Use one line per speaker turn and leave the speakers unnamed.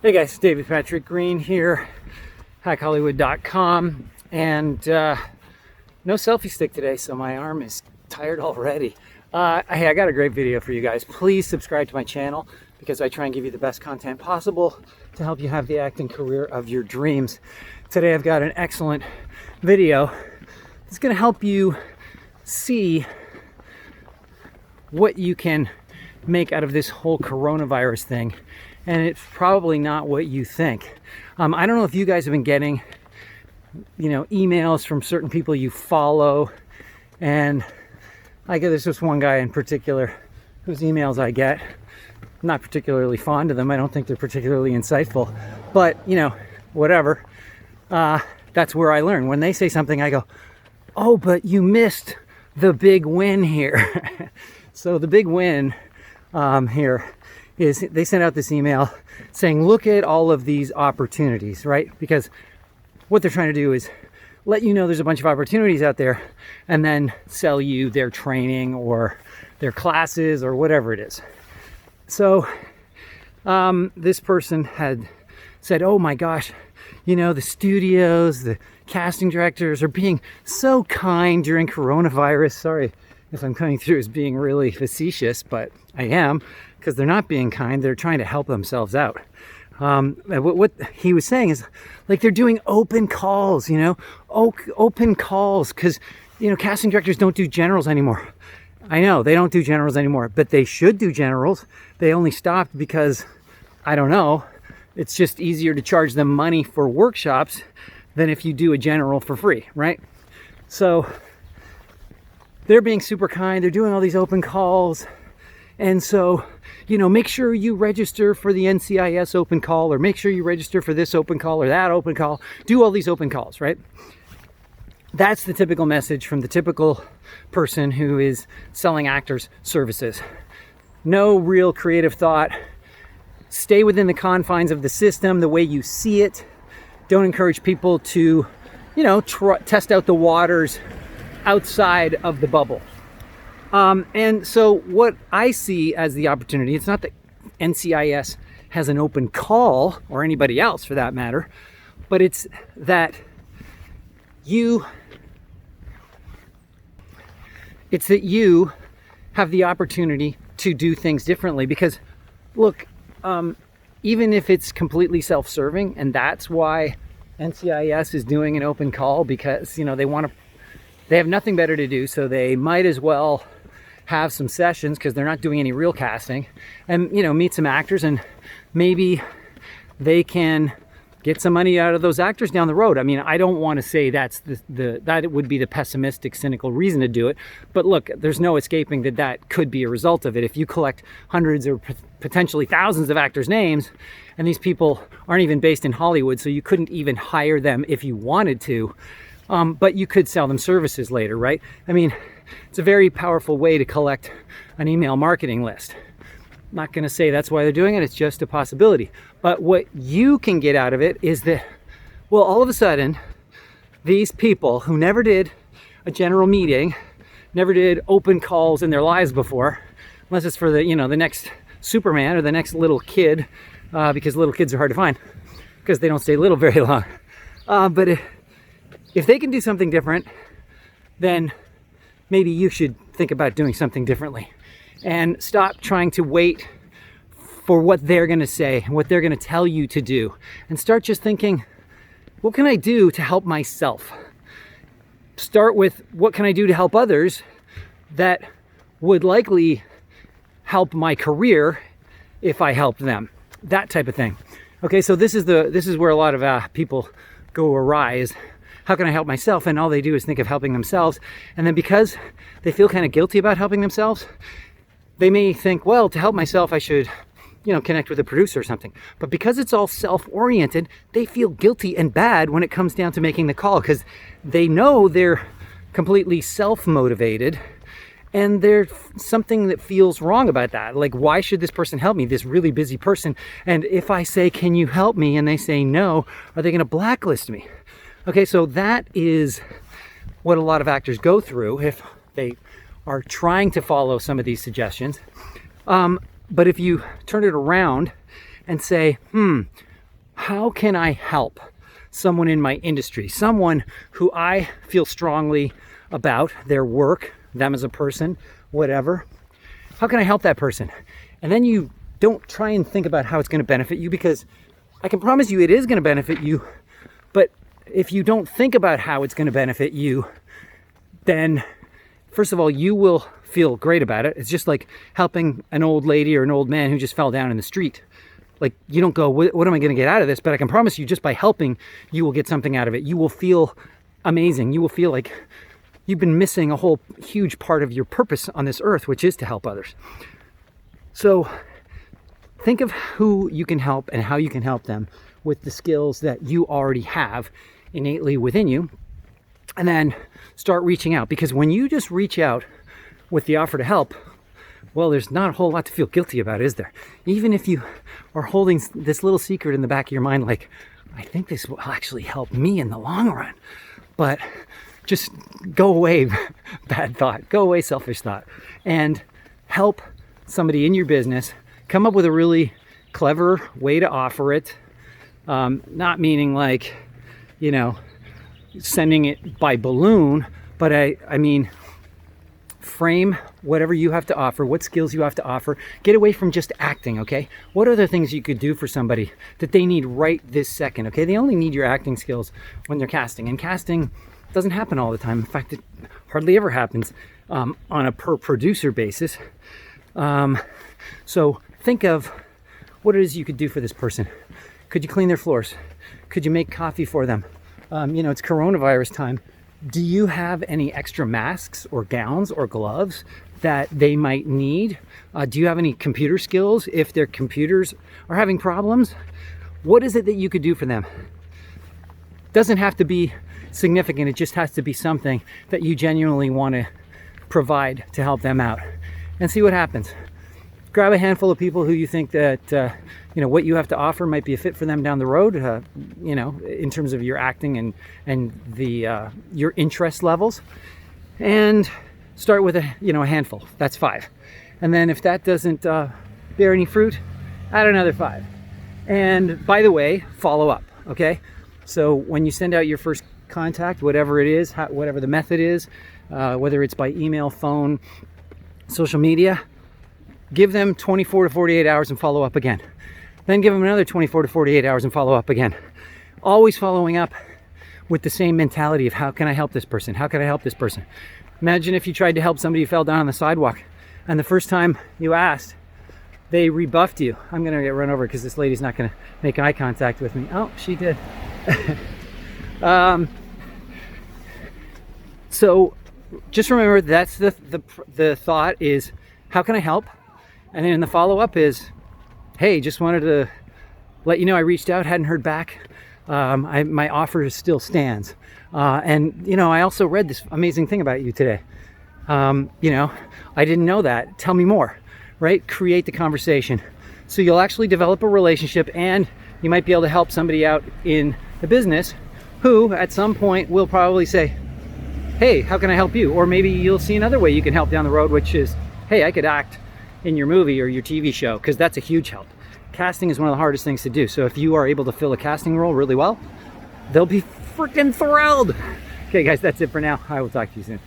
Hey guys, David Patrick Green here, hackhollywood.com, and no selfie stick today, so my arm is tired already. Hey, I got a great video for you guys. Please subscribe to my channel because I try and give you the best content possible to help you have the acting career of your dreams. Today I've got an excellent video that's going to help you see what you can make out of this whole coronavirus thing. And it's probably not what you think. I don't know if you guys have been getting, emails from certain people you follow. And there's just one guy in particular whose emails I get. I'm not particularly fond of them. I don't think they're particularly insightful. But, whatever. That's where I learn. When they say something, I go, oh, but you missed the big win here. So the big win here is they sent out this email saying, look at all of these opportunities, right? Because what they're trying to do is let you know there's a bunch of opportunities out there and then sell you their training or their classes or whatever it is. So this person had said, oh my gosh, the studios, the casting directors are being so kind during coronavirus. Sorry if I'm coming through as being really facetious, but I am, because they're not being kind. They're trying to help themselves out. What he was saying is, they're doing open calls, open calls, because, casting directors don't do generals anymore. I know, they don't do generals anymore, but they should do generals. They only stopped because, I don't know, it's just easier to charge them money for workshops than if you do a general for free, right? So they're being super kind. They're doing all these open calls. And so, make sure you register for the NCIS open call, or make sure you register for this open call or that open call. Do all these open calls, right? That's the typical message from the typical person who is selling actors services. No real creative thought. Stay within the confines of the system, the way you see it. Don't encourage people to, test out the waters outside of the bubble. And so what I see as the opportunity, it's not that NCIS has an open call, or anybody else for that matter, but it's that you have the opportunity to do things differently. Because look, even if it's completely self-serving, and that's why NCIS is doing an open call, because they have nothing better to do, so they might as well have some sessions, because they're not doing any real casting, and meet some actors, and maybe they can get some money out of those actors down the road. I mean, I don't want to say that's that would be the pessimistic, cynical reason to do it, but look, there's no escaping that could be a result of it. If you collect hundreds or potentially thousands of actors' names, and these people aren't even based in Hollywood, so you couldn't even hire them if you wanted to, but you could sell them services later, right? I mean, it's a very powerful way to collect an email marketing list. I'm not going to say that's why they're doing it. It's just a possibility. But what you can get out of it is that, well, all of a sudden, these people who never did a general meeting, never did open calls in their lives before, unless it's for the next Superman or the next little kid, because little kids are hard to find because they don't stay little very long. But if they can do something different, then maybe you should think about doing something differently, and stop trying to wait for what they're going to say, what they're going to tell you to do, and start just thinking, what can I do to help myself? Start with, what can I do to help others that would likely help my career if I help them? That type of thing. Okay, so this is where a lot of people go awry, is how can I help myself? And all they do is think of helping themselves. And then because they feel kind of guilty about helping themselves, they may think, well, to help myself, I should, connect with a producer or something. But because it's all self-oriented, they feel guilty and bad when it comes down to making the call, because they know they're completely self-motivated, and there's something that feels wrong about that. Like, why should this person help me, this really busy person? And if I say, can you help me? And they say no, are they going to blacklist me? Okay, so that is what a lot of actors go through if they are trying to follow some of these suggestions. But if you turn it around and say, how can I help someone in my industry, someone who I feel strongly about their work, them as a person, whatever. How can I help that person? And then you don't try and think about how it's going to benefit you, because I can promise you it is going to benefit you. But if you don't think about how it's going to benefit you, then first of all, you will feel great about it. It's just like helping an old lady or an old man who just fell down in the street. Like, you don't go, what am I going to get out of this? But I can promise you, just by helping, you will get something out of it. You will feel amazing. You will feel like you've been missing a whole huge part of your purpose on this earth, which is to help others. So think of who you can help and how you can help them with the skills that you already have innately within you. And then start reaching out, because when you just reach out with the offer to help, well, there's not a whole lot to feel guilty about, is there? Even if you are holding this little secret in the back of your mind, like, I think this will actually help me in the long run. But just go away, bad thought. Go away, selfish thought. And help somebody in your business come up with a really clever way to offer it. Not meaning like, sending it by balloon, but I mean, frame whatever you have to offer, what skills you have to offer. Get away from just acting, okay? What are the things you could do for somebody that they need right this second, okay? They only need your acting skills when they're casting, and casting doesn't happen all the time. In fact, it hardly ever happens on a per producer basis. So think of what it is you could do for this person. Could you clean their floors? Could you make coffee for them? It's coronavirus time. Do you have any extra masks or gowns or gloves that they might need? Do you have any computer skills if their computers are having problems? What is it that you could do for them? Doesn't have to be significant. It just has to be something that you genuinely want to provide to help them out, and see what happens. Grab a handful of people who you think that what you have to offer might be a fit for them down the road, in terms of your acting and the your interest levels, and start with a handful. That's 5, and then if that doesn't bear any fruit, add another 5. And by the way, follow up. Okay, so when you send out your first contact, whatever it is, whatever the method is, whether it's by email, phone, social media, give them 24 to 48 hours and follow up again. Then give them another 24 to 48 hours and follow up again. Always following up with the same mentality of, how can I help this person? How can I help this person? Imagine if you tried to help somebody who fell down on the sidewalk, and the first time you asked, they rebuffed you. I'm going to get run over because this lady's not going to make eye contact with me. Oh, she did. So just remember, that's the thought is, how can I help? And then the follow-up is, hey, just wanted to let you know I reached out, hadn't heard back. My offer still stands. And I also read this amazing thing about you today. I didn't know that. Tell me more, right? Create the conversation. So you'll actually develop a relationship, and you might be able to help somebody out in the business who at some point will probably say, hey, how can I help you? Or maybe you'll see another way you can help down the road, which is, hey, I could act in your movie or your TV show, because that's a huge help. Casting is one of the hardest things to do. So if you are able to fill a casting role really well, they'll be freaking thrilled. Okay, guys, that's it for now. I will talk to you soon.